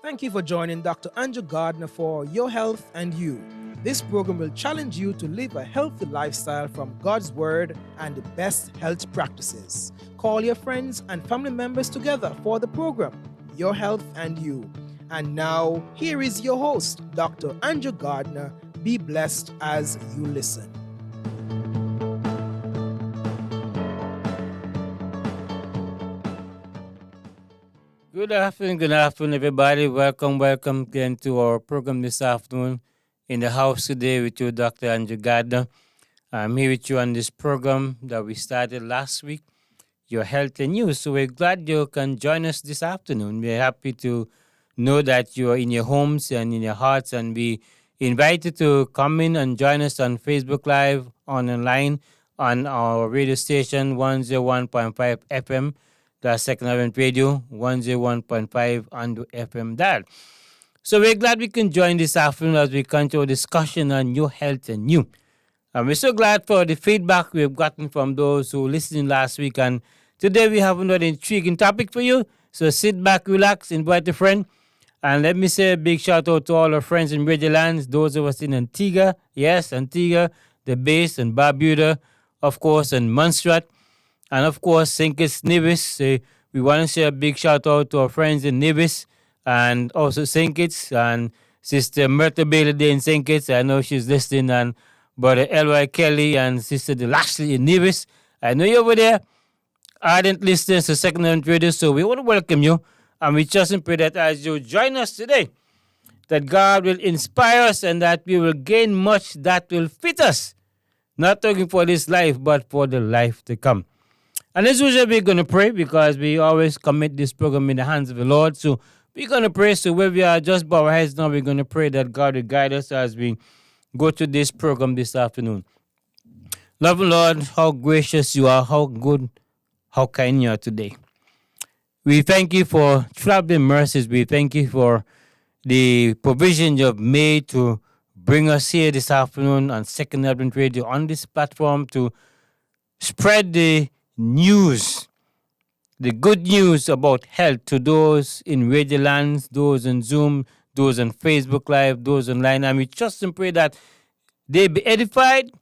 Thank you for joining Dr. Andrew Gardner for Your Health and You. This program will challenge you to live a healthy lifestyle from God's Word and the best health practices. Call your friends and family members together for the program, Your Health and You. And now, here is your host, Dr. Andrew Gardner. Be blessed as you listen. Good afternoon, everybody. Welcome again to our program this afternoon. In the house today with you, Dr. Andrew Gardner. I'm here with you on this program that we started last week, Your Health and You. So we're glad you can join us this afternoon. We're happy to know that you are in your homes and in your hearts, and we invite you to come in and join us on Facebook Live, online, on our radio station 101.5 FM. That's Second Advent Radio, 101.5 on the FM dial. So we're glad we can join this afternoon as we continue our discussion on Your Health and You. And we're so glad for the feedback we've gotten from those who listened last week. And today we have another intriguing topic for you. So sit back, relax, invite a friend. And let me say a big shout out to all our friends in Radio Lands, those of us in Antigua, yes, Antigua, the Base, and Barbuda, of course, and Montserrat. And of course, St. Kitts, Nevis. We want to say a big shout out to our friends in Nevis and also St. Kitts and Sister Myrtle Bailey Day in St. Kitts. I know she's listening. And Brother L.Y. Kelly and Sister Lashley in Nevis. I know you're over there. Ardent listeners to Second Hand Radio. So we want to welcome you. And we trust and pray that as you join us today, that God will inspire us and that we will gain much that will fit us. Not talking for this life, but for the life to come. And as usual, we're going to pray because we always commit this program in the hands of the Lord. So we're going to pray. So where we are, just bow our heads now. We're going to pray that God will guide us as we go to this program this afternoon. Loving Lord, how gracious you are, how good, how kind you are today. We thank you for traveling mercies. We thank you for the provision you have made to bring us here this afternoon on Second Advent Radio on this platform to spread the news, the good news about health to those in Radio Lands, those on Zoom, those on Facebook Live, those online. And we trust and pray that they be edified.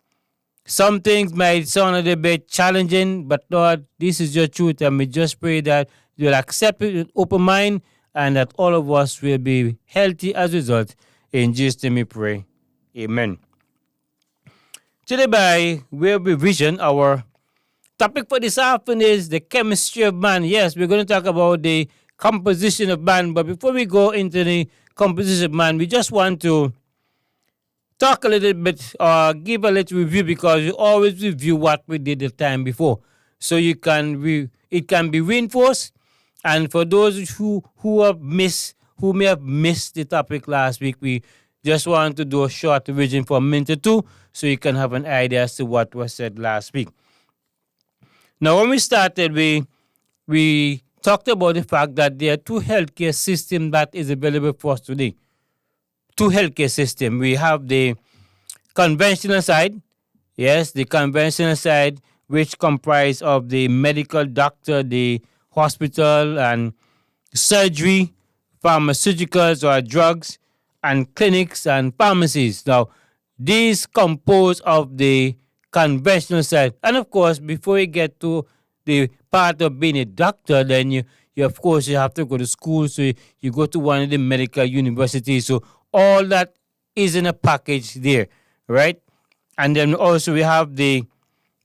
Some things might sound a little bit challenging, but Lord, this is your truth. And we just pray that you'll accept it with open mind and that all of us will be healthy as a result. In Jesus' name we pray. Amen. Today, by way of revision, our topic for this afternoon is the chemistry of man. Yes, we're going to talk about the composition of man. But before we go into the composition of man, we just want to talk a little bit or give a little review because we always review what we did the time before. So it can be reinforced. And for those who may have missed the topic last week, we just want to do a short revision for a minute or two so you can have an idea as to what was said last week. Now, when we started, we talked about the fact that there are two healthcare systems that is available for us today. Two healthcare systems. We have the conventional side, yes, the conventional side, which comprise of the medical doctor, the hospital, and surgery, pharmaceuticals or drugs, and clinics and pharmacies. Now, these compose of the conventional side. And of course, before you get to the part of being a doctor, then you of course you have to go to school. So you go to one of the medical universities. So all that is in a package there, right? And then also we have the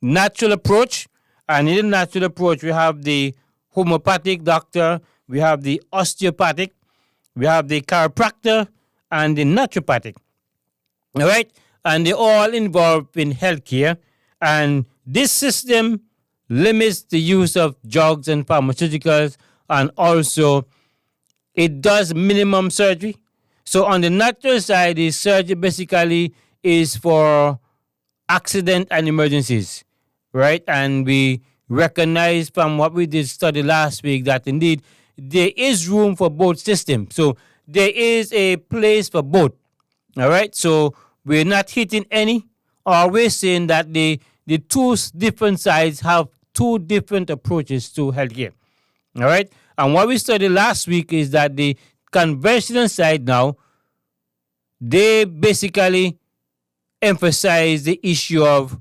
natural approach. And in the natural approach, we have the homeopathic doctor, we have the osteopathic, we have the chiropractor, and the naturopathic. All right? And they're all involved in healthcare. And this system limits the use of drugs and pharmaceuticals, and also it does minimum surgery. So on the natural side, the surgery basically is for accident and emergencies, right? And we recognize from what we did study last week that indeed there is room for both systems. So there is a place for both, all right? So we're not hitting any, or we're saying that the two different sides have two different approaches to healthcare. All right? And what we studied last week is that the conventional side now, they basically emphasize the issue of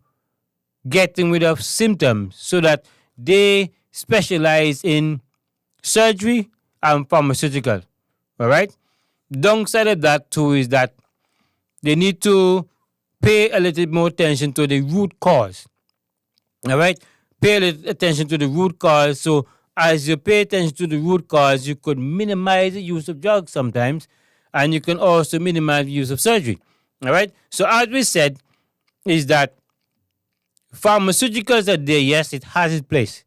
getting rid of symptoms so that they specialize in surgery and pharmaceutical. All right. Downside of that too is that they need to pay a little more attention to the root cause. All right. Pay a little attention to the root cause. So as you pay attention to the root cause, you could minimize the use of drugs sometimes, and you can also minimize the use of surgery. All right. So as we said, is that pharmaceuticals are there. Yes, it has its place,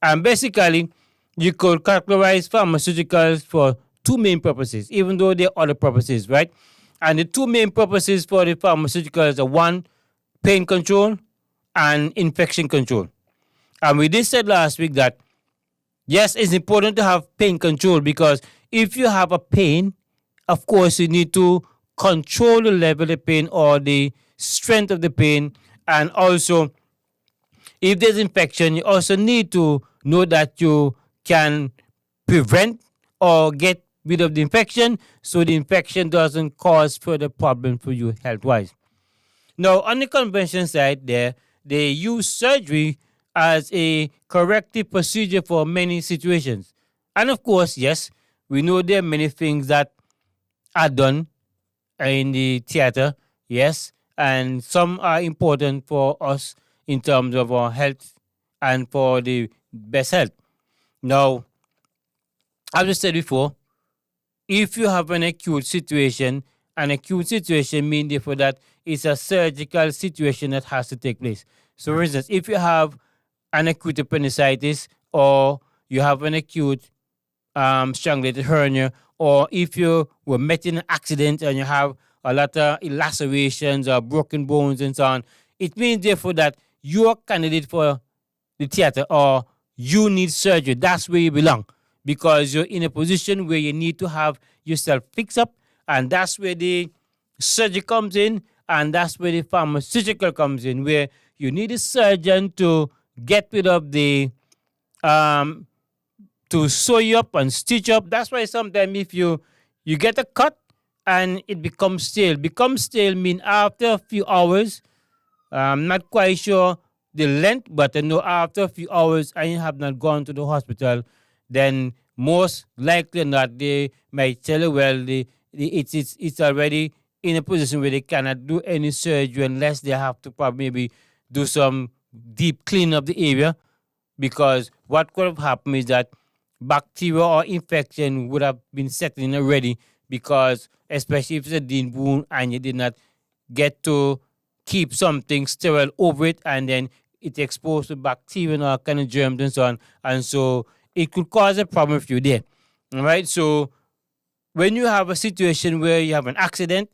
and basically, you could categorize pharmaceuticals for two main purposes, even though there are other purposes, right? And the two main purposes for the pharmaceuticals are one, pain control and infection control. And we did said last week that yes, it's important to have pain control because if you have a pain, of course, you need to control the level of the pain or the strength of the pain. And also, if there's infection, you also need to know that you can prevent or get rid of the infection so the infection doesn't cause further problem for you health wise. Now, on the convention side, there they use surgery as a corrective procedure for many situations. And of course, yes, we know there are many things that are done in the theater, yes, and some are important for us in terms of our health and for the best health. Now, as I said before, if you have an acute situation means therefore that it's a surgical situation that has to take place. So, for instance, if you have an acute appendicitis or you have an acute strangulated hernia, or if you were met in an accident and you have a lot of lacerations or broken bones and so on, it means therefore that you're a candidate for the theater or you need surgery. That's where you belong because you're in a position where you need to have yourself fixed up, and that's where the surgery comes in, and that's where the pharmaceutical comes in, where you need a surgeon to get rid of the um, to sew you up and stitch up. That's why sometimes if you get a cut and it becomes stale mean after a few hours. I'm not quite sure the length, but I know after a few hours and you have not gone to the hospital, then most likely not they might tell you, well, it's already in a position where they cannot do any surgery unless they have to probably maybe do some deep clean of the area, because what could have happened is that bacteria or infection would have been settling already, because especially if it's a deep wound and you did not get to keep something sterile over it, and then it exposed to bacteria and all kind of germs and so on, and so it could cause a problem if you're there. All right, so when you have a situation where you have an accident,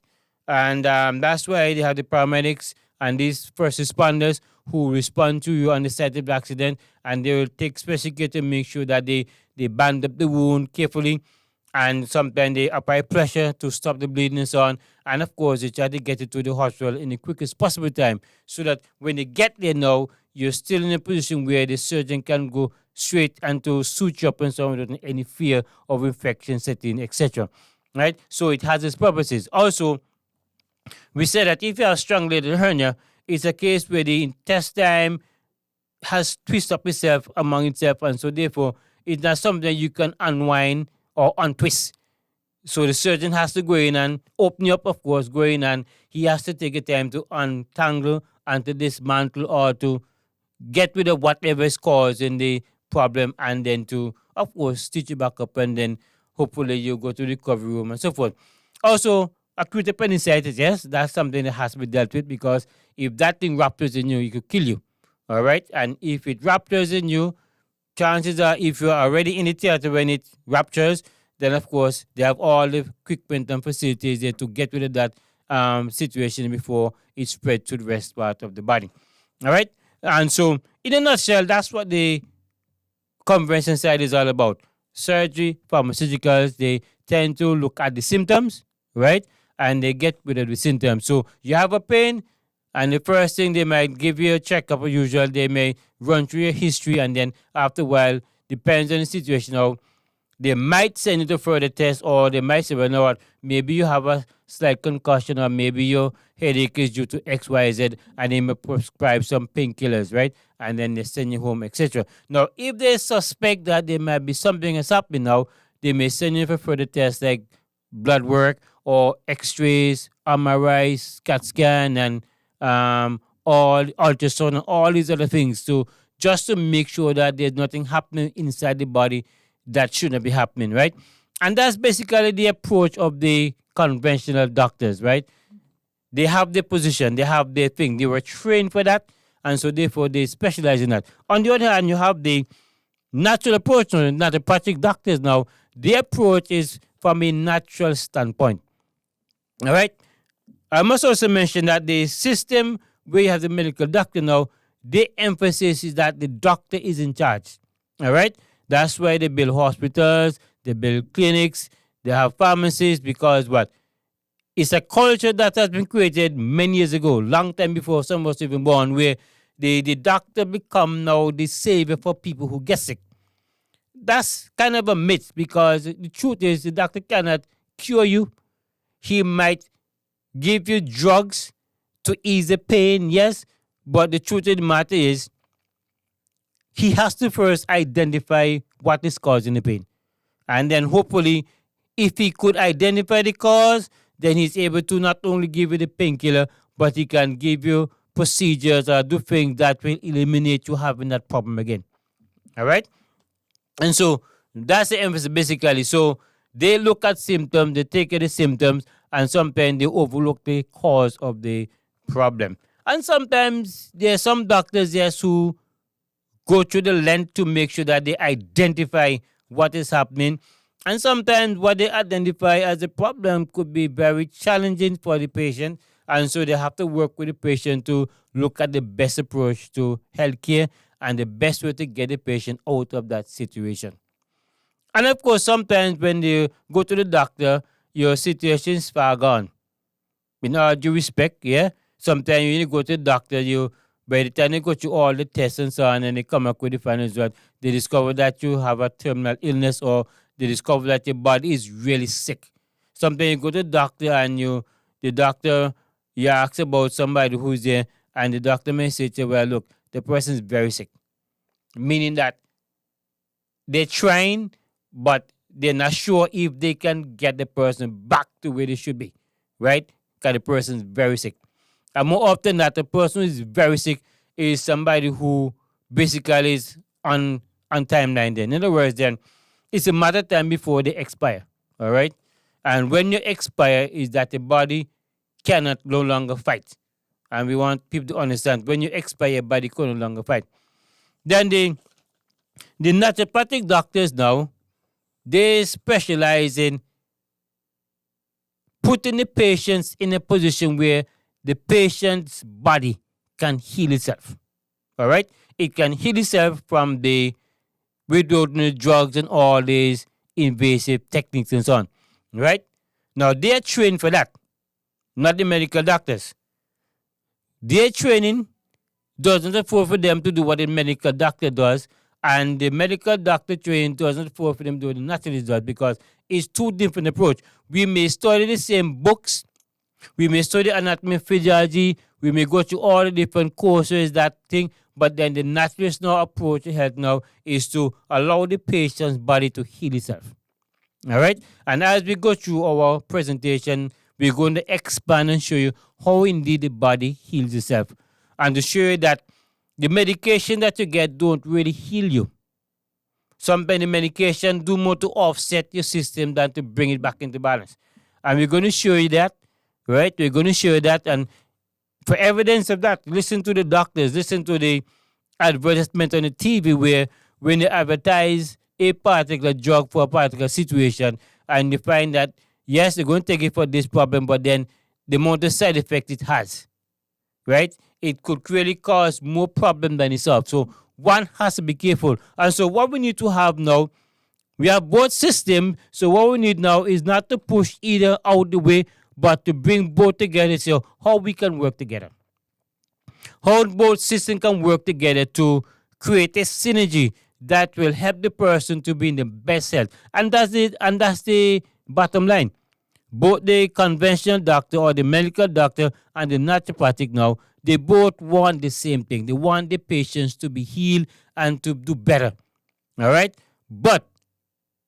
and that's why they have the paramedics and these first responders who respond to you on the site of the accident, and they will take special care to make sure that they band up the wound carefully, and sometimes they apply pressure to stop the bleeding and so on. And of course, they try to get it to the hospital in the quickest possible time so that when they get there now, you're still in a position where the surgeon can go straight and to suture up and so on without any fear of infection setting, etc. Right? So it has its purposes. Also, we said that if you have strangulated hernia, it's a case where the intestine has twisted up itself among itself, and so therefore it's not something you can unwind or untwist. So the surgeon has to go in and open you up, of course, go in, and he has to take a time to untangle and to dismantle or to get rid of whatever is causing the problem, and then to, of course, stitch it back up, and then hopefully you go to the recovery room and so forth. Also, acute appendicitis, yes, that's something that has to be dealt with, because if that thing ruptures in you, it could kill you. All right? And if it ruptures in you, chances are, if you're already in the theater when it ruptures, then of course they have all the equipment and facilities there to get rid of that situation before it spread to the rest part of the body. All right? And so, in a nutshell, that's what the convention side is all about. Surgery, pharmaceuticals, they tend to look at the symptoms, right? And they get rid of the symptoms. So you have a pain, and the first thing they might give you a checkup as usual. They may run through your history, and then after a while, depends on the situation, how They might send you to further tests, or they might say, well, you know what, maybe you have a slight concussion, or maybe your headache is due to XYZ, and they may prescribe some painkillers, right? And then they send you home, etc. Now, if they suspect that there might be something that's happening now, they may send you for further tests like blood work or X-rays, MRIs, CAT scan, and all ultrasound, and all these other things, to just to make sure that there's nothing happening inside the body that shouldn't be happening, right? And that's basically the approach of the conventional doctors, right? They have their position, they have their thing, they were trained for that, and so therefore they specialize in that. On the other hand, you have the natural approach, naturopathic doctors now. Their approach is from a natural standpoint. All right. I must also mention that the system where you have the medical doctor now, the emphasis is that the doctor is in charge. All right. That's why they build hospitals, they build clinics, they have pharmacies, because what? It's a culture that has been created many years ago, long time before some of us even born, where the doctor become now the savior for people who get sick. That's kind of a myth, because the truth is the doctor cannot cure you. He might give you drugs to ease the pain, yes, but the truth of the matter is he has to first identify what is causing the pain. And then hopefully, if he could identify the cause, then he's able to not only give you the painkiller, but he can give you procedures or do things that will eliminate you having that problem again. All right? And so that's the emphasis basically. So they look at symptoms, they take care of the symptoms, and sometimes they overlook the cause of the problem. And sometimes there are some doctors, yes, who go through the length to make sure that they identify what is happening. And sometimes what they identify as a problem could be very challenging for the patient. And so they have to work with the patient to look at the best approach to healthcare and the best way to get the patient out of that situation. And of course, sometimes when you go to the doctor, your situation is far gone. In all due respect, yeah. Sometimes when you go to the doctor, by the time they go through all the tests and so on, and they come up with the final result, they discover that you have a terminal illness, or they discover that your body is really sick. Sometimes you go to the doctor and you ask about somebody who's there, and the doctor may say to you, well, look, the person is very sick. Meaning that they're trying, but they're not sure if they can get the person back to where they should be, right? Because the person is very sick. And more often that the person who is very sick is somebody who basically is on timeline then. In other words, then, it's a matter of time before they expire, all right? And when you expire is that the body cannot no longer fight. And we want people to understand, when you expire, your body can no longer fight. Then the naturopathic doctors now, they specialize in putting the patients in a position where the patient's body can heal itself. All right? It can heal itself from without the drugs and all these invasive techniques and so on. Right? Now, they're trained for that, not the medical doctors. Their training doesn't afford for them to do what the medical doctor does, and the medical doctor training doesn't afford for them to do what the naturalist does, because it's two different approach. We may study the same books, we may study anatomy, physiology, we may go through all the different courses, that thing, but then the naturalist now approach to health now is to allow the patient's body to heal itself. All right? And as we go through our presentation, we're going to expand and show you how indeed the body heals itself, and to show you that the medication that you get don't really heal you. Sometimes the medication do more to offset your system than to bring it back into balance. And we're going to show you that, right? We're going to show you that. And for evidence of that, listen to the doctors, listen to the advertisement on the TV where when they advertise a particular drug for a particular situation, and you find that, yes, they're going to take it for this problem, but then the amount of side effect it has, right? It could really cause more problem than it solves. So one has to be careful. And so what we need to have now, we have both systems. So what we need now is not to push either out the way, but to bring both together. So how we can work together. How both systems can work together to create a synergy that will help the person to be in the best health. And that's it, and that's the bottom line. Both the conventional doctor or the medical doctor and the naturopathic now, they both want the same thing. They want the patients to be healed and to do better. All right? But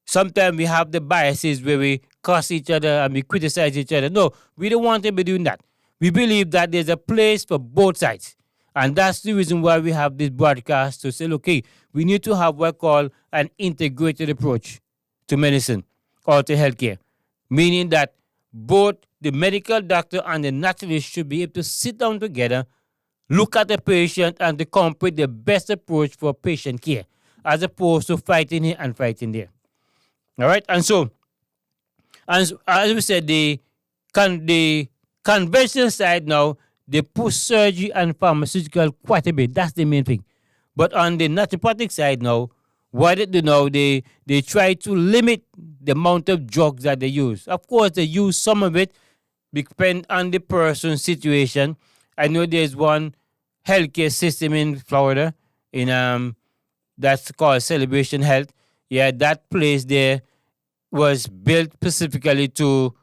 sometimes we have the biases where we curse each other and we criticize each other. No, we don't want to be doing that. We believe that there's a place for both sides. And that's the reason why we have this broadcast to say, okay, we need to have what we call an integrated approach to medicine or to healthcare. Meaning that both the medical doctor and the naturalist should be able to sit down together, look at the patient, and to come up with the best approach for patient care, as opposed to fighting here and fighting there. All right, and so, as we said, the conventional side now, they push surgery and pharmaceutical quite a bit. That's the main thing. But on the naturopathic side now, what they do now, they try to limit the amount of drugs that they use. Of course, they use some of it, depend on the person's situation. I know there's one healthcare system in Florida, in that's called Celebration Health. Yeah, that place there was built specifically to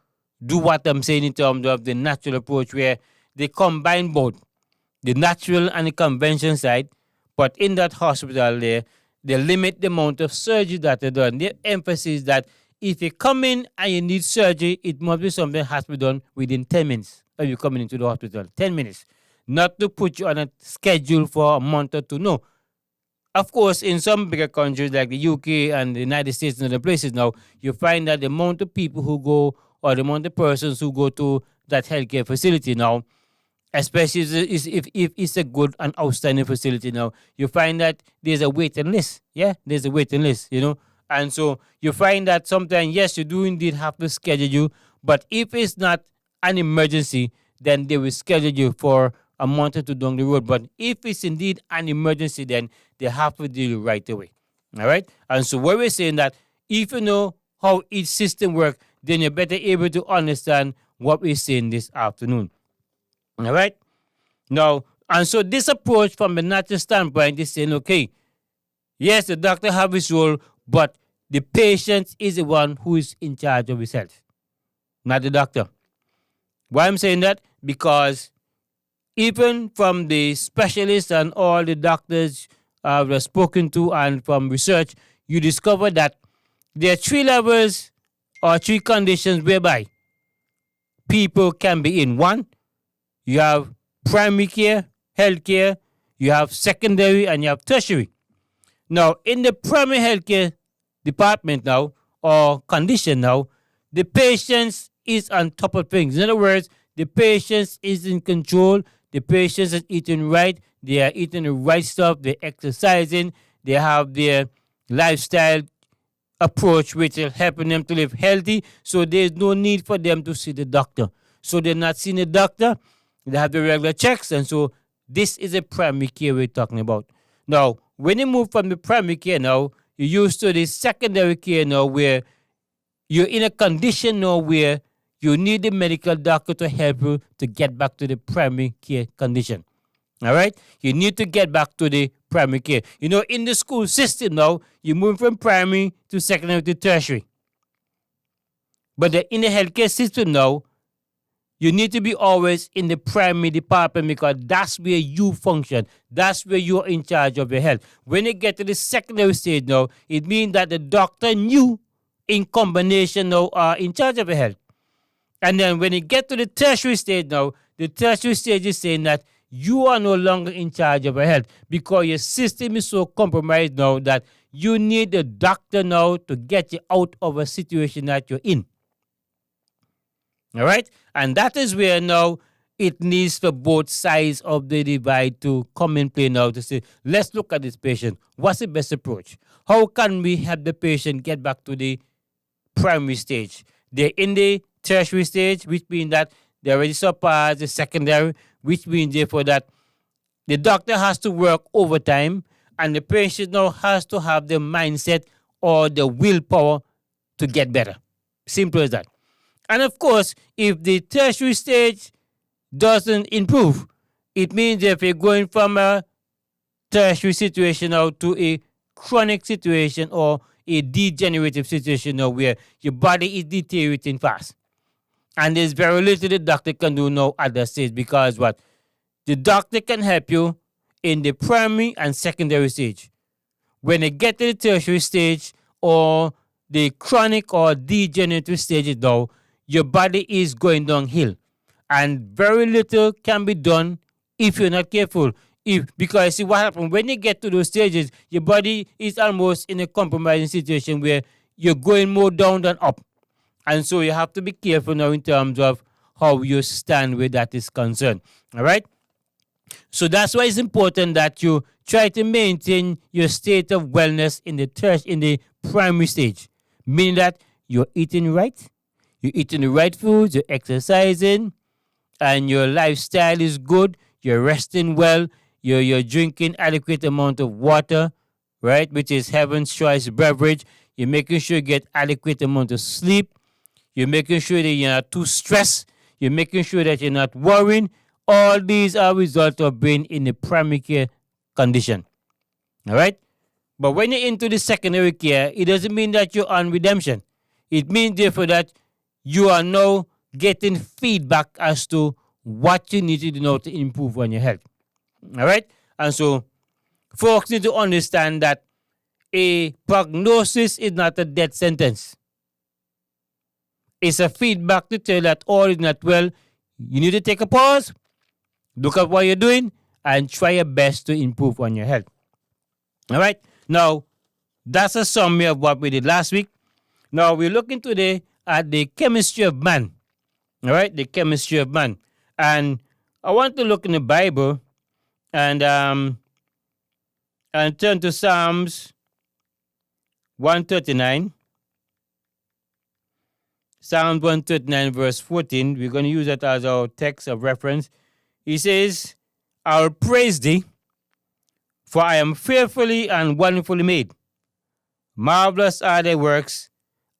do what I'm saying in terms of the natural approach, where they combine both the natural and the conventional side. But in that hospital there, they limit the amount of surgery that they done. The emphasis that if you come in and you need surgery, it must be something that has to be done within 10 minutes of you coming into the hospital. 10 minutes. Not to put you on a schedule for a month or two. No. Of course, in some bigger countries like the UK and the United States and other places now, you find that the amount of people who go, or the amount of persons who go to that healthcare facility now, especially if it's a good and outstanding facility now, you find that there's a waiting list. Yeah, there's a waiting list, And so you find that sometimes, yes, you do indeed have to schedule you, but if it's not an emergency, then they will schedule you for a month or two down the road. But if it's indeed an emergency, then they have to deal right away. All right? And so what we're saying that if you know how each system works, then you're better able to understand what we're saying this afternoon. All right? Now, and so this approach from the natural standpoint is saying, okay, yes, the doctor have his role, but the patient is the one who is in charge of his health, not the doctor. Why I'm saying that? Because even from the specialists and all the doctors we've spoken to and from research, you discover that there are 3 levels or 3 conditions whereby people can be in. One, you have primary care, health care, you have secondary, and you have tertiary. Now, in the primary health care department now, or condition now, the patient is on top of things. In other words, the patient is in control, the patient is eating right, they are eating the right stuff, they're exercising, they have their lifestyle approach which is helping them to live healthy, so there's no need for them to see the doctor. So they're not seeing the doctor, they have the regular checks, and so this is a primary care we're talking about. Now, when you move from the primary care now, you're used to the secondary care now, where you're in a condition now where you need the medical doctor to help you to get back to the primary care condition. All right? You need to get back to the primary care. In the school system now, you move from primary to secondary to tertiary. But in the healthcare system now, you need to be always in the primary department because that's where you function. That's where you're in charge of your health. When you get to the secondary stage now, it means that the doctor and you in combination now are in charge of your health. And then when you get to the tertiary stage now, the tertiary stage is saying that you are no longer in charge of your health because your system is so compromised now that you need a doctor now to get you out of a situation that you're in. All right? And that is where now it needs for both sides of the divide to come in play now to say, let's look at this patient. What's the best approach? How can we help the patient get back to the primary stage? They're in the tertiary stage, which means that they already surpassed the secondary, which means therefore that the doctor has to work overtime and the patient now has to have the mindset or the willpower to get better. Simple as that. And of course, if the tertiary stage doesn't improve, it means if you're going from a tertiary situation now to a chronic situation or a degenerative situation now where your body is deteriorating fast. And there's very little the doctor can do now at that stage because what? The doctor can help you in the primary and secondary stage. When they get to the tertiary stage or the chronic or degenerative stages though, your body is going downhill. And very little can be done if you're not careful. Because see what happens when you get to those stages, your body is almost in a compromising situation where you're going more down than up. And so you have to be careful now in terms of how you stand where that is concerned. All right? So that's why it's important that you try to maintain your state of wellness in the primary stage, meaning that you're eating right, you're eating the right foods, you're exercising, and your lifestyle is good, you're resting well, you're drinking adequate amount of water, right, which is heaven's choice beverage. You're making sure you get adequate amount of sleep. You're making sure that you're not too stressed. You're making sure that you're not worrying. All these are results of being in a primary care condition. All right? But when you're into the secondary care, it doesn't mean that you're on redemption. It means, therefore, that you are now getting feedback as to what you need to do now to improve on your health. All right? And so, folks need to understand that a prognosis is not a death sentence. It's a feedback to tell that all is not well. You need to take a pause, look at what you're doing, and try your best to improve on your health. All right? Now, that's a summary of what we did last week. Now, we're looking today at the chemistry of man. All right? The chemistry of man. And I want to look in the Bible and turn to Psalms 139. Psalm 139 verse 14. We're going to use that as our text of reference. He says, I'll praise thee, for I am fearfully and wonderfully made. Marvelous are thy works,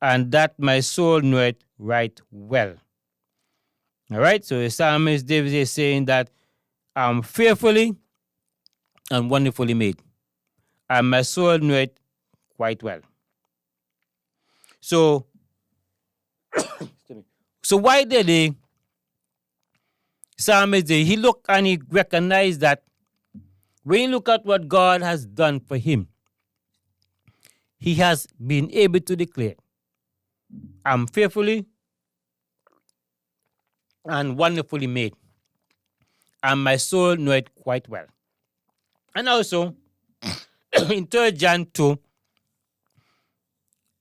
and that my soul knoweth right well. All right, so the psalmist David is saying that I'm fearfully and wonderfully made, and my soul knoweth quite well. So why did the psalmist he looked and he recognized that when you look at what God has done for him, he has been able to declare, I'm fearfully and wonderfully made, and my soul knoweth quite well. And also, in 3 John 2,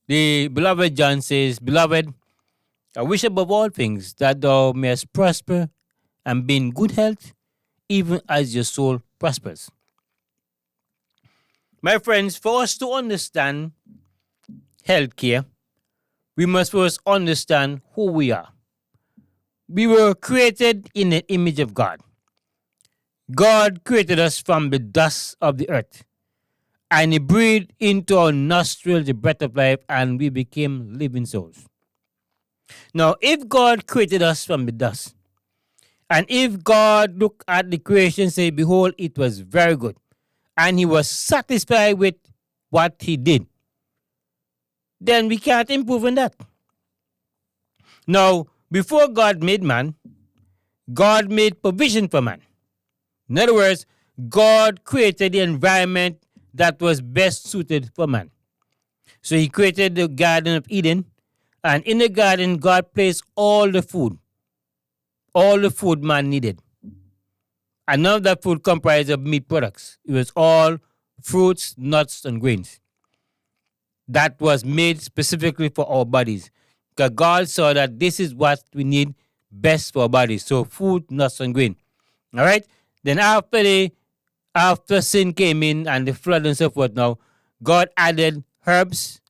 the beloved John says, Beloved, I wish above all things that thou mayest prosper and be in good health, even as your soul prospers. My friends, for us to understand healthcare, we must first understand who we are. We were created in the image of God. God created us from the dust of the earth, and He breathed into our nostrils the breath of life, and we became living souls. Now, if God created us from the dust, and if God looked at the creation and said, Behold, it was very good, and He was satisfied with what He did, then we can't improve on that. Now, before God made man, God made provision for man. In other words, God created the environment that was best suited for man. So He created the Garden of Eden, and in the garden, God placed all the food man needed. And none of that food comprised of meat products. It was all fruits, nuts, and grains. That was made specifically for our bodies. Because God saw that this is what we need best for our bodies. So food, nuts, and grain. All right? Then after sin came in and the flood and so forth now, God added herbs,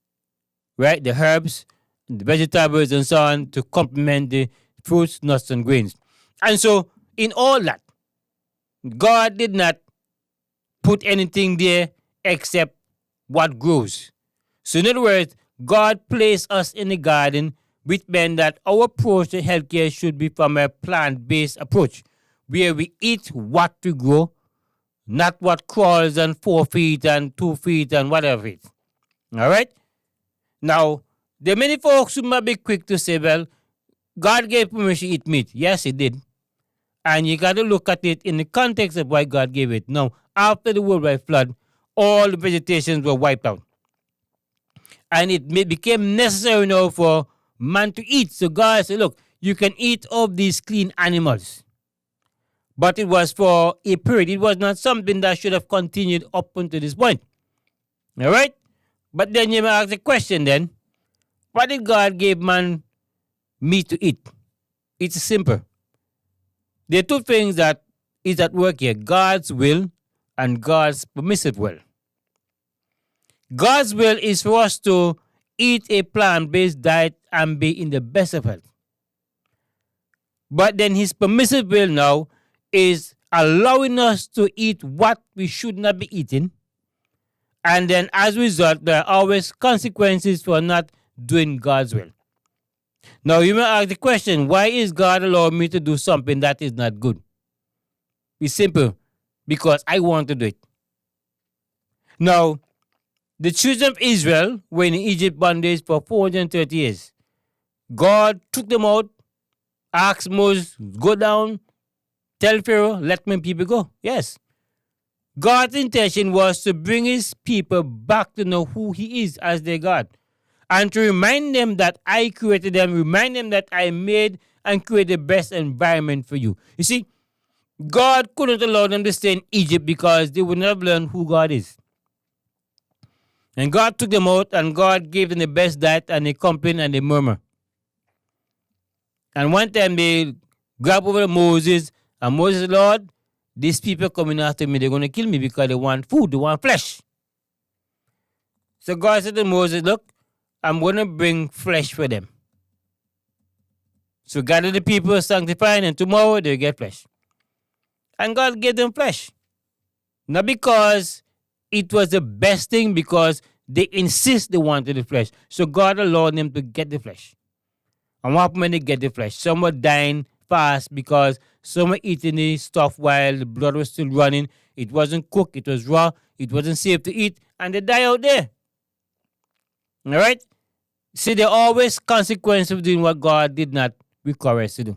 right? The herbs, the vegetables and so on to complement the fruits, nuts, and grains. And so in all that, God did not put anything there except what grows. So in other words, God placed us in the garden, which meant that our approach to healthcare should be from a plant-based approach, where we eat what we grow not what crawls on 4 feet and 2 feet and whatever it. All right? Now, there are many folks who might be quick to say, well, God gave permission to eat meat. Yes, He did. And you got to look at it in the context of why God gave it. Now, after the worldwide flood, all the vegetations were wiped out. And it became necessary now for man to eat. So God said, look, you can eat of these clean animals. But it was for a period. It was not something that should have continued up until this point. All right? But then you may ask the question then, why did God give man meat to eat? It's simple. There are two things that is at work here, God's will and God's permissive will. God's will is for us to eat a plant-based diet and be in the best of health. But then His permissive will now is allowing us to eat what we should not be eating. And then as a result, there are always consequences for not doing God's will. Now you may ask the question, why is God allowing me to do something that is not good? It's simple, because I want to do it. Now, the children of Israel were in Egypt bondage for 430 years. God took them out, asked Moses, go down, tell Pharaoh, let my people go. Yes. God's intention was to bring His people back to know who He is as their God. And to remind them that I created them, remind them that I made and created the best environment for you. You see, God couldn't allow them to stay in Egypt because they would never learn who God is. And God took them out and God gave them the best diet and they complain and they murmur. And one time they grab over Moses and Moses said, Lord, these people coming after me, they're going to kill me because they want food, they want flesh. So God said to Moses, look, I'm going to bring flesh for them. So gather the people, sanctify, and tomorrow they'll get flesh. And God gave them flesh. Not because it was the best thing, because they insist they wanted the flesh. So God allowed them to get the flesh. And what happened when they get the flesh? Some were dying fast because some were eating the stuff while the blood was still running. It wasn't cooked, it was raw, it wasn't safe to eat, and they die out there. All right? See, there are always consequences of doing what God did not require us to do.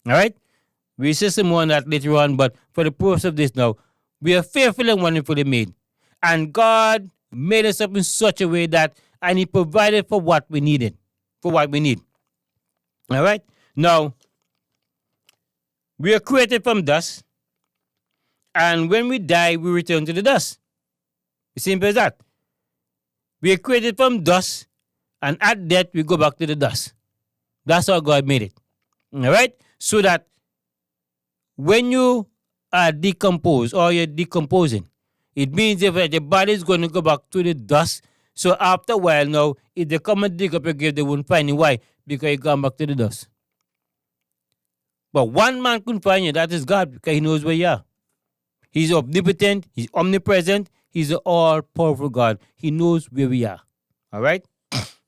All right? We see some more on that later on, but for the purpose of this now, we are fearfully and wonderfully made. And God made us up in such a way that, and He provided for what we needed, for what we need. All right? Now, we are created from dust, and when we die, we return to the dust. It's simple as that. We are created from dust, and at death, we go back to the dust. That's how God made it. All right? So that when you are decomposed or you're decomposing, it means if the body is going to go back to the dust. So after a while now, if they come and dig up your grave, they won't find you. Why? Because you gone back to the dust. But one man couldn't find you. That is God, because He knows where you are. He's omnipotent. He's omnipresent. He's an all-powerful God. He knows where we are. All right?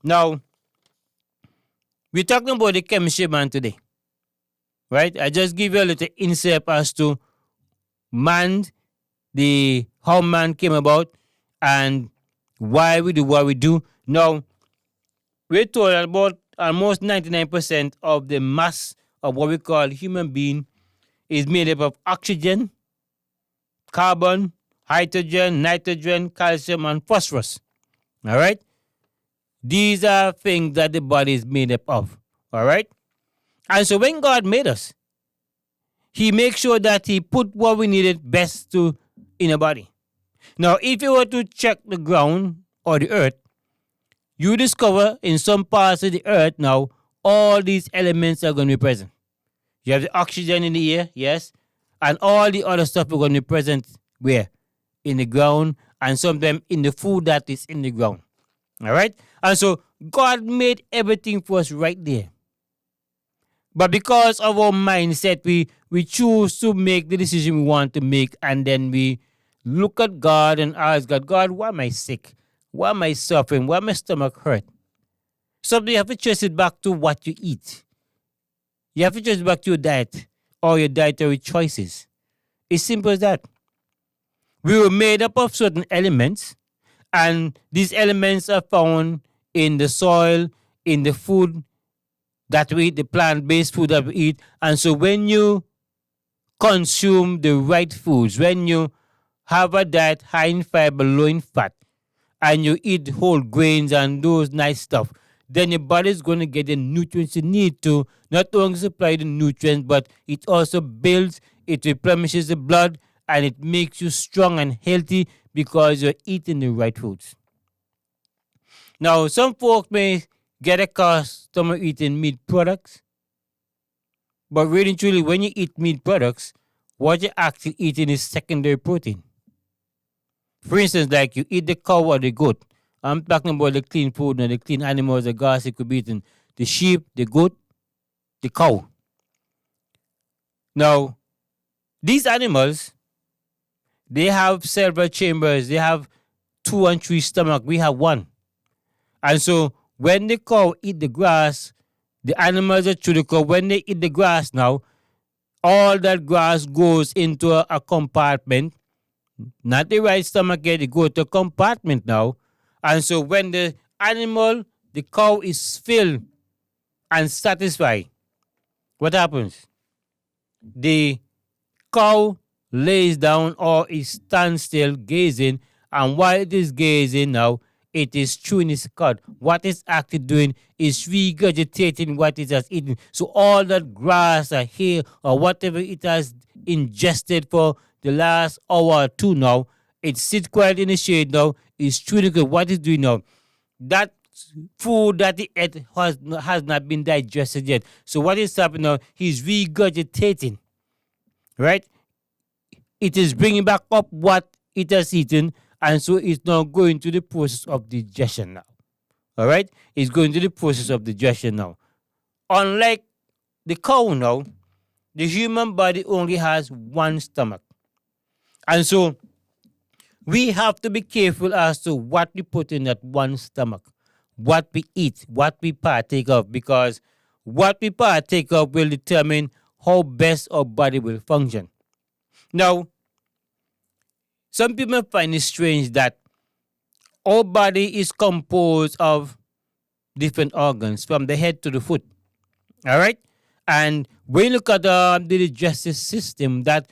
Now, we're talking about the chemistry man today. Right? I just give you a little insight as to man, how man came about and why we do what we do. Now, we're told about almost 99% of the mass of what we call human being is made up of oxygen, carbon, hydrogen, nitrogen, calcium, and phosphorus. All right? These are things that the body is made up of. All right? And so when God made us, He makes sure that He put what we needed best to in our body. Now, if you were to check the ground or the earth, you discover in some parts of the earth now, all these elements are going to be present. You have the oxygen in the air, yes, and all the other stuff are going to be present where? In the ground, and sometimes in the food that is in the ground. All right? And so God made everything for us right there. But because of our mindset, we choose to make the decision we want to make, and then we look at God and ask God, God, why am I sick? Why am I suffering? Why my stomach hurt? So you have to trace it back to what you eat. You have to trace it back to your diet or your dietary choices. It's simple as that. We were made up of certain elements, and these elements are found in the soil, in the food that we eat, the plant-based food that we eat. And so when you consume the right foods, when you have a diet high in fiber, low in fat, and you eat whole grains and those nice stuff, then your body is going to get the nutrients you need to not only supply the nutrients, but it also builds, it replenishes the blood, and it makes you strong and healthy because you're eating the right foods. Now, some folks may get accustomed to eating meat products, but really and truly, when you eat meat products, what you're actually eating is secondary protein. For instance, like you eat the cow or the goat. I'm talking about the clean food and the clean animals, the grass you could be eating. The sheep, the goat, the cow. Now, these animals, they have several chambers. They have 2 and 3 stomach. We have 1. And so when the cow eat the grass, the animals that chew the cow, when they eat the grass now, all that grass goes into a compartment, not the right stomach yet, it goes to a compartment now. And so when the animal, the cow is filled and satisfied, what happens? The cow lays down or it stands still gazing, and while it is gazing now, it is chewing its cud. What it's actually doing is regurgitating what it has eaten. So all that grass or hay or whatever it has ingested for the last hour or 2 now, it sits quiet in the shade now, it's chewing it. What it's doing now, that food that it ate has not been digested yet. So what is happening now, he's regurgitating, right? It is bringing back up what it has eaten, and so it's now going to the process of digestion now. All right? It's going to the process of digestion now. Unlike the cow now, the human body only has 1 stomach. And so we have to be careful as to what we put in that 1 stomach, what we eat, what we partake of, because what we partake of will determine how best our body will function. Now, some people find it strange that our body is composed of different organs from the head to the foot. All right? And when you look at the digestive system that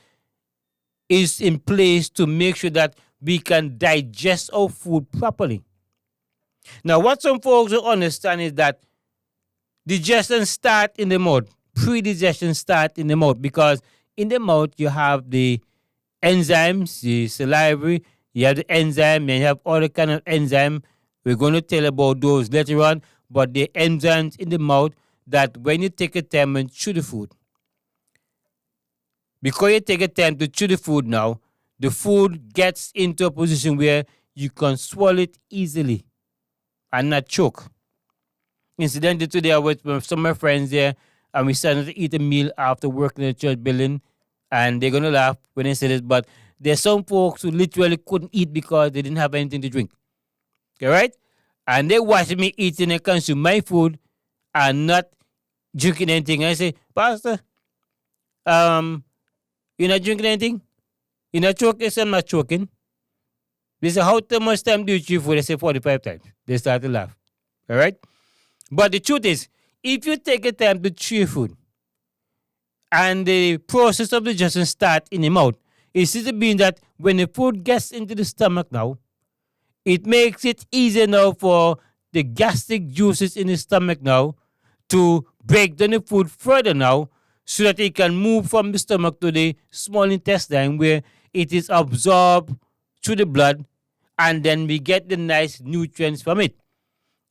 is in place to make sure that we can digest our food properly. Now, what some folks don't understand is that digestion starts in the mouth. Pre-digestion starts in the mouth because in the mouth you have the enzymes, the salivary, you have the enzyme, and you have other kind of enzyme. We're going to tell about those later on, but the enzymes in the mouth that when you take a time and chew the food, because you take a time to chew the food now, the food gets into a position where you can swallow it easily and not choke. Incidentally, today I was with some of my friends there, and we started to eat a meal after working in the church building, and they're going to laugh when I say this, but there's some folks who literally couldn't eat because they didn't have anything to drink. Okay, right? And they watched me eating and consume my food and not drinking anything. I say, Pastor, you're not drinking anything? You're not choking? I say, I'm not choking. They say, how much time do you chew food? I say, 45 times. They start to laugh. All right? But the truth is, if you take a time to chew food and the process of digestion starts in the mouth, it seems to be that when the food gets into the stomach now, it makes it easier now for the gastric juices in the stomach now to break down the food further now so that it can move from the stomach to the small intestine where it is absorbed through the blood, and then we get the nice nutrients from it.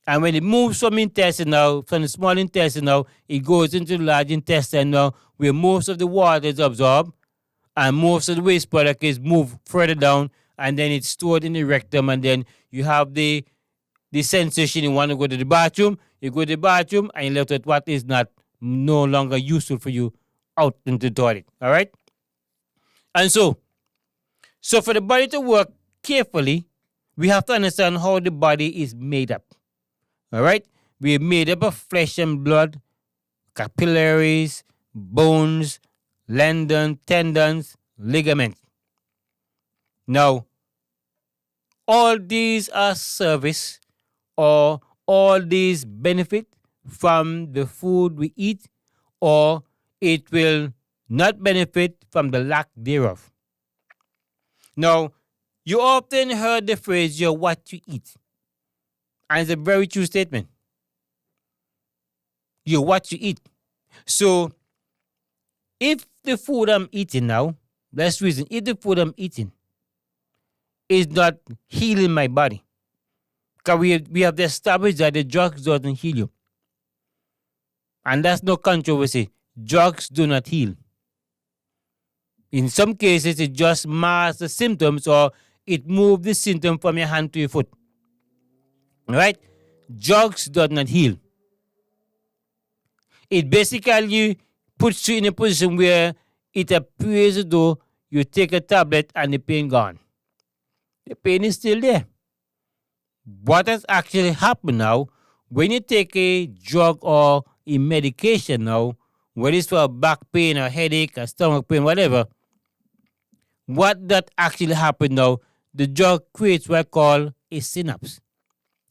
And when it moves from intestine now, from the small intestine now, it goes into the large intestine now where most of the water is absorbed and most of the waste product is moved further down, and then it's stored in the rectum, and then you have the sensation you want to go to the bathroom, you go to the bathroom and you left with what is not no longer useful for you out into the toilet. All right? And so for the body to work carefully, we have to understand how the body is made up. All right? We're made up of flesh and blood, capillaries, bones, tendons, ligaments. Now, all these are service or all these benefit from the food we eat, or it will not benefit from the lack thereof. Now, you often heard the phrase, you're what you eat. And it's a very true statement. You're what you eat. So, if the food I'm eating now, let's reason, if the food I'm eating is not healing my body, because we have established that the drugs doesn't heal you. And that's no controversy. Drugs do not heal. In some cases, it just masks the symptoms or it moves the symptom from your hand to your foot. Right? Drugs do not heal. It basically puts you in a position where it appears as though you take a tablet and the pain gone. The pain is still there. What has actually happened now, when you take a drug or a medication now, whether it's for a back pain or headache or stomach pain, whatever, what that actually happened now, the drug creates what I call a synapse.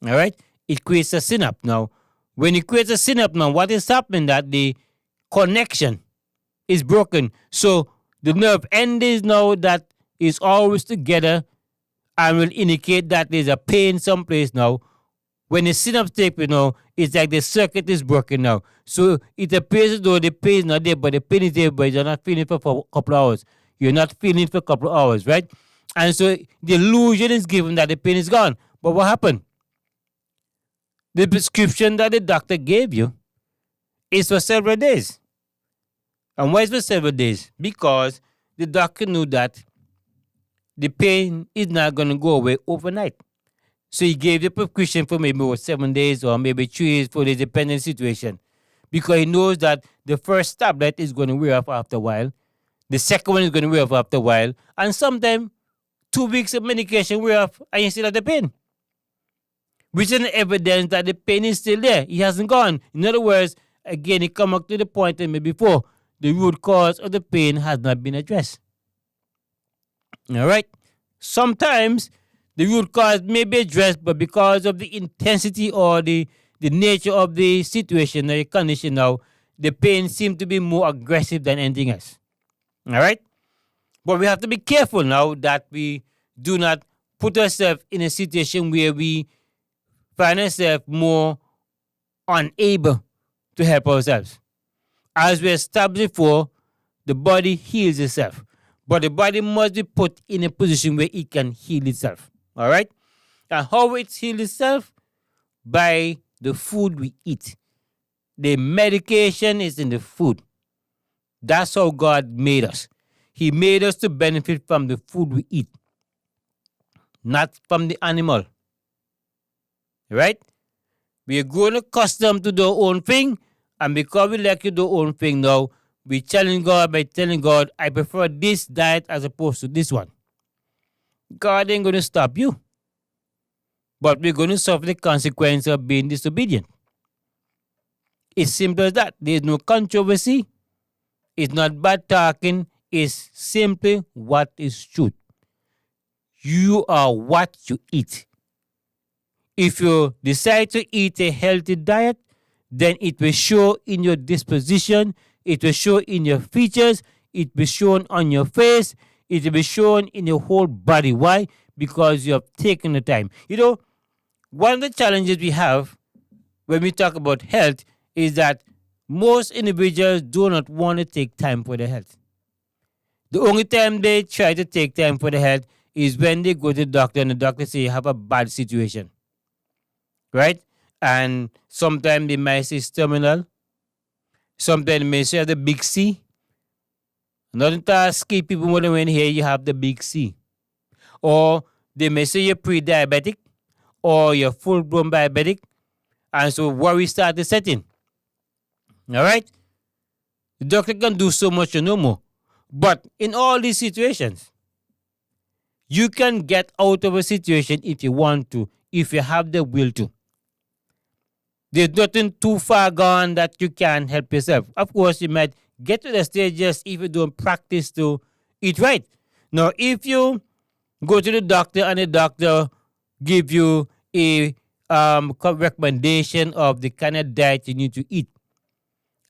All right? It creates a synapse now. When it creates a synapse now, what is happening that the connection is broken. So the nerve endings now that is always together and will indicate that there's a pain someplace now. When the synapse take it's like the circuit is broken now. So it appears as though the pain is not there, but the pain is there, but you're not feeling it for a couple of hours. You're not feeling it for a couple of hours, right? And so the illusion is given that the pain is gone. But what happened? The prescription that the doctor gave you is for several days. And why is for several days? Because the doctor knew that the pain is not going to go away overnight. So he gave the prescription for maybe 7 days or maybe 3 days, 4 days, depending on the situation. Because he knows that the first tablet is going to wear off after a while. The second one is going to wear off after a while. And sometimes 2 weeks of medication wear off and you still have the pain. Which is evidence that the pain is still there. It hasn't gone. In other words, again, it come up to the point that maybe before, the root cause of the pain has not been addressed. All right? Sometimes the root cause may be addressed, but because of the intensity or the nature of the situation or the condition now, the pain seems to be more aggressive than anything else. All right? But we have to be careful now that we do not put ourselves in a situation where we find ourselves more unable to help ourselves. As we established before, the body heals itself. But the body must be put in a position where it can heal itself. All right? And how it heals itself? By the food we eat. The medication is in the food. That's how God made us. He made us to benefit from the food we eat, not from the animal. Right? We are grown accustomed to do our own thing, and because we like to do our own thing now, we challenge God by telling God, I prefer this diet as opposed to this one. God ain't going to stop you. But we're going to suffer the consequence of being disobedient. It's simple as that. There's no controversy. It's not bad talking. It's simply what is truth. You are what you eat. If you decide to eat a healthy diet, then it will show in your disposition, it will show in your features, it will be shown on your face, it will be shown in your whole body. Why? Because you have taken the time. One of the challenges we have when we talk about health is that most individuals do not want to take time for their health. The only time they try to take time for their health is when they go to the doctor and the doctor says you have a bad situation. Right? And sometimes they might say it's terminal. Sometimes they may say the big C. Another time, skip people more than when here you have the big C. Or they may say you're pre-diabetic or you're full-blown diabetic. And so worry started setting. All right? The doctor can do so much or no more. But in all these situations, you can get out of a situation if you want to, if you have the will to. There's nothing too far gone that you can't help yourself. Of course, you might get to the stage just if you don't practice to eat right. Now, if you go to the doctor and the doctor give you a recommendation of the kind of diet you need to eat,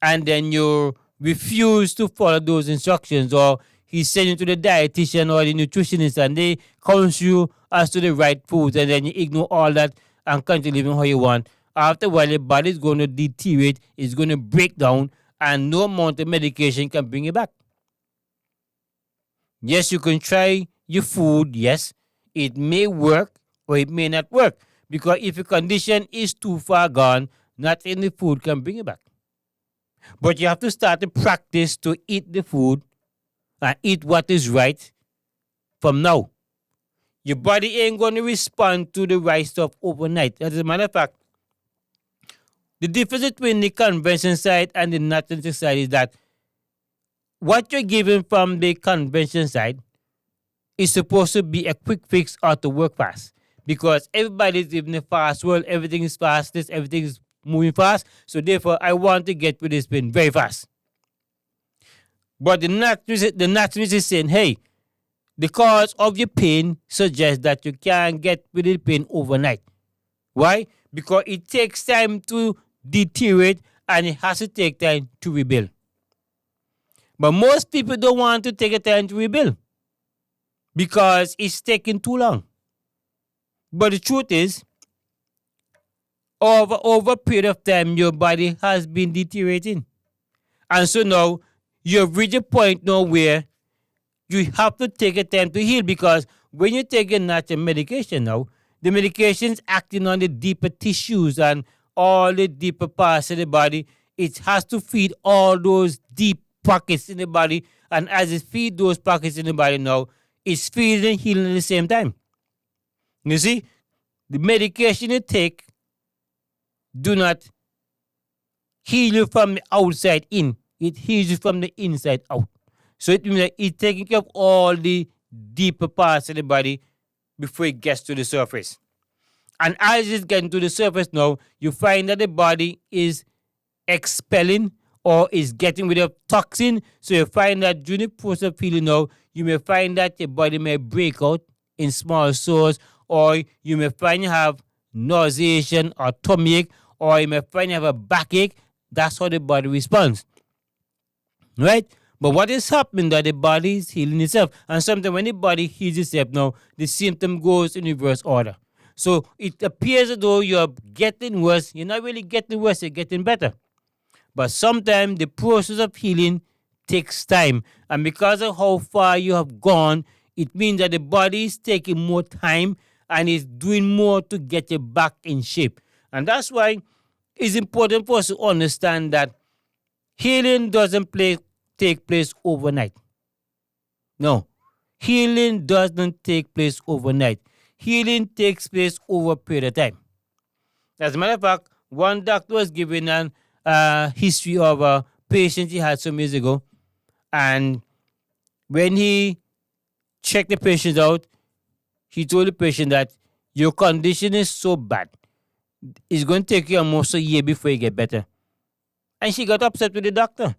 and then you refuse to follow those instructions, or he sends you to the dietitian or the nutritionist and they counsel you as to the right foods, and then you ignore all that and continue living how you want. After a while, your body is going to deteriorate, it's going to break down, and no amount of medication can bring it back. Yes, you can try your food, yes, it may work or it may not work, because if your condition is too far gone, not any food can bring it back. But you have to start to practice to eat the food and eat what is right from now. Your body ain't going to respond to the right stuff overnight. As a matter of fact, the difference between the convention side and the natural side is that what you're given from the convention side is supposed to be a quick fix or to work fast. Because everybody's living in a fast world, everything is fast, everything is moving fast. So therefore, I want to get with this pain very fast. But the naturalist is saying, hey, the cause of your pain suggests that you can't get rid of the pain overnight. Why? Because it takes time to deteriorate and it has to take time to rebuild. But most people don't want to take a time to rebuild because it's taking too long. But the truth is, over a period of time, your body has been deteriorating. And so now, you've reached a point now where you have to take a time to heal, because when you take a natural medication now, the medication is acting on the deeper tissues and all the deeper parts of the body. It has to feed all those deep pockets in the body. And as it feeds those pockets in the body now, it's feeding and healing at the same time. You see, the medication you take do not heal you from the outside in. It heals you from the inside out. So it means that it's taking care of all the deeper parts of the body before it gets to the surface. And as it's getting to the surface now, you find that the body is expelling or is getting rid of toxin. So you find that during the process of healing now, you may find that your body may break out in small sores, or you may find you have nauseation or tummy ache, or you may find you have a backache. That's how the body responds. Right? But what is happening that the body is healing itself. And sometimes when the body heals itself now, the symptom goes in reverse order. So it appears as though you're getting worse. You're not really getting worse, you're getting better. But sometimes the process of healing takes time. And because of how far you have gone, it means that the body is taking more time and is doing more to get you back in shape. And that's why it's important for us to understand that healing doesn't take place overnight. No, healing doesn't take place overnight. Healing takes place over a period of time. As a matter of fact, one doctor was giving a history of a patient he had some years ago. And when he checked the patient out, he told the patient that your condition is so bad, it's going to take you almost a year before you get better. And she got upset with the doctor.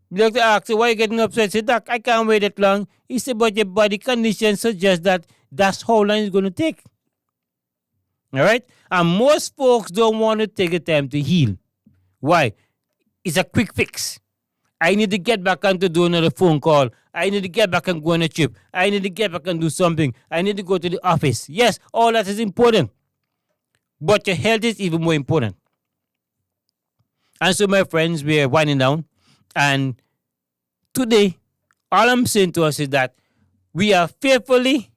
The doctor asked her, why are you getting upset? She said, Doc, I can't wait that long. He said, but your body condition suggests that that's how long it's going to take. All right? And most folks don't want to take the time to heal. Why? It's a quick fix. I need to get back and to do another phone call. I need to get back and go on a trip. I need to get back and do something. I need to go to the office. Yes, all that is important. But your health is even more important. And so, my friends, we are winding down. And today, all I'm saying to us is that we are fearfully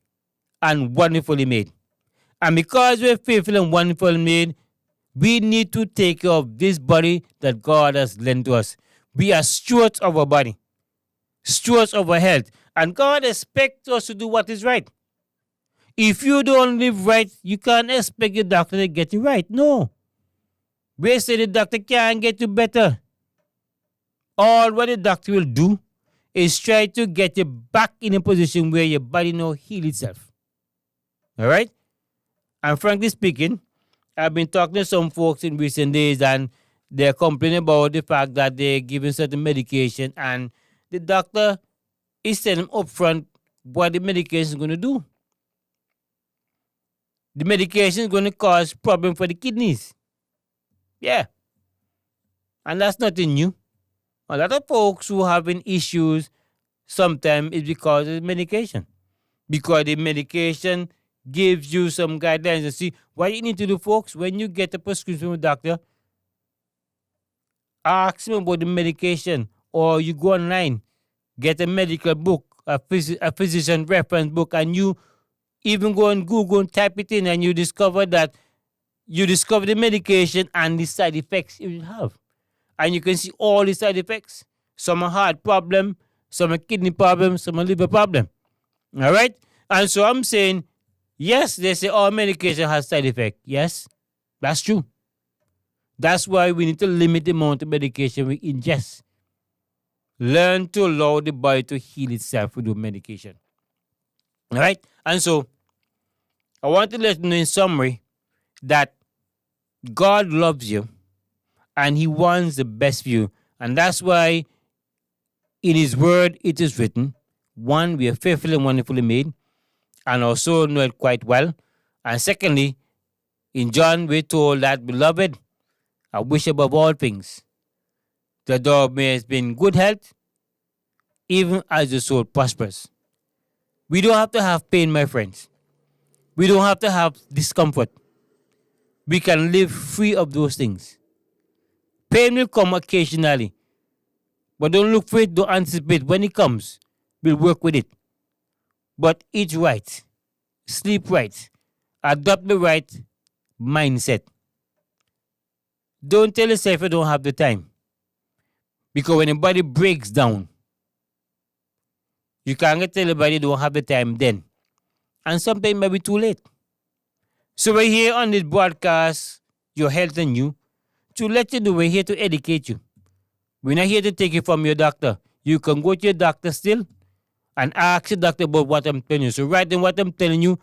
and wonderfully made. And because we're fearfully and wonderfully made, we need to take care of this body that God has lent to us. We are stewards of our body, stewards of our health. And God expects us to do what is right. If you don't live right, you can't expect your doctor to get you right. No. We say the doctor can't get you better. All what the doctor will do is try to get you back in a position where your body now heal itself. All right? And frankly speaking, I've been talking to some folks in recent days and they're complaining about the fact that they're given certain medication and the doctor is telling them upfront what the medication is going to do. the medication is going to cause problem for the kidneys. Yeah, and that's nothing new. A lot of folks who having issues sometimes it's because of the medication. Because the medication gives you some guidelines. And see, what you need to do, folks, when you get a prescription from a doctor, ask him about the medication, or you go online, get a medical book, a physician reference book, and you even go on Google and type it in, and you discover the medication and the side effects it will have. And you can see all the side effects. Some are heart problem, some are kidney problem, some are liver problem. All right? And so I'm saying, yes, they say all medication has side effect. Yes, that's true. That's why we need to limit the amount of medication we ingest. Learn to allow the body to heal itself with medication. All right? And so I want to let you know in summary that God loves you and He wants the best for you. And that's why in His Word it is written, one, we are fearfully and wonderfully made, and also know it quite well. And secondly, in John we're told that, beloved, I wish above all things that thou mayest be in good health, even as your soul prospers. We don't have to have pain, my friends. We don't have to have discomfort. We can live free of those things. Pain will come occasionally, but don't look for it, don't anticipate. When it comes, we'll work with it. But eat right, sleep right, adopt the right mindset. Don't tell yourself you don't have the time. Because when the body breaks down, you can't tell the body you don't have the time then. And sometimes it might be too late. So we're here on this broadcast, Your Health and You, to let you know we're here to educate you. We're not here to take it from your doctor. You can go to your doctor still and ask the doctor about what I'm telling you. So right in what I'm telling you,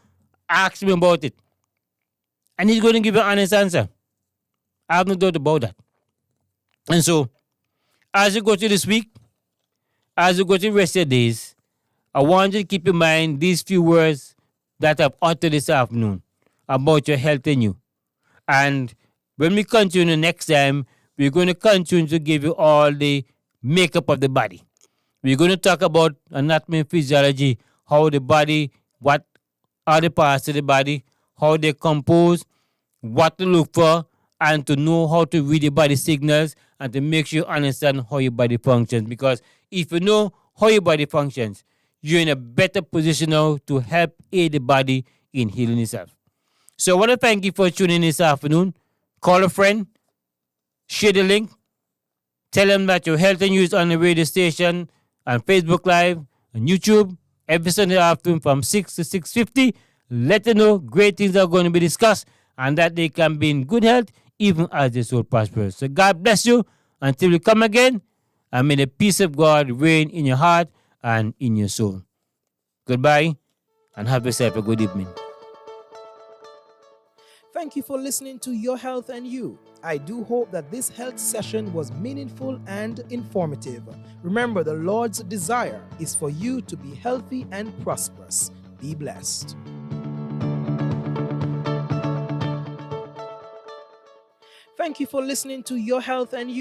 ask him about it. And he's going to give you an honest answer. I have no doubt about that. And so, as you go to this week, as you go to the rest of your days, I want you to keep in mind these few words that I've uttered this afternoon about your health and you. And when we continue next time, we're going to continue to give you all the makeup of the body. We're going to talk about anatomy and physiology, how the body, what are the parts of the body, how they compose, what to look for, and to know how to read the body signals and to make sure you understand how your body functions. Because if you know how your body functions, you're in a better position now to help aid the body in healing itself. So I want to thank you for tuning in this afternoon. Call a friend, share the link, tell them that your health and you is on the radio station, on Facebook Live, on YouTube, every Sunday afternoon from 6 to 6:50. Let them know great things are going to be discussed and that they can be in good health even as their soul prospers. So God bless you until we come again, and may the peace of God reign in your heart and in your soul. Goodbye, and have yourself a good evening. Thank you for listening to Your Health and You. I do hope that this health session was meaningful and informative. Remember, the Lord's desire is for you to be healthy and prosperous. Be blessed. Thank you for listening to Your Health and You.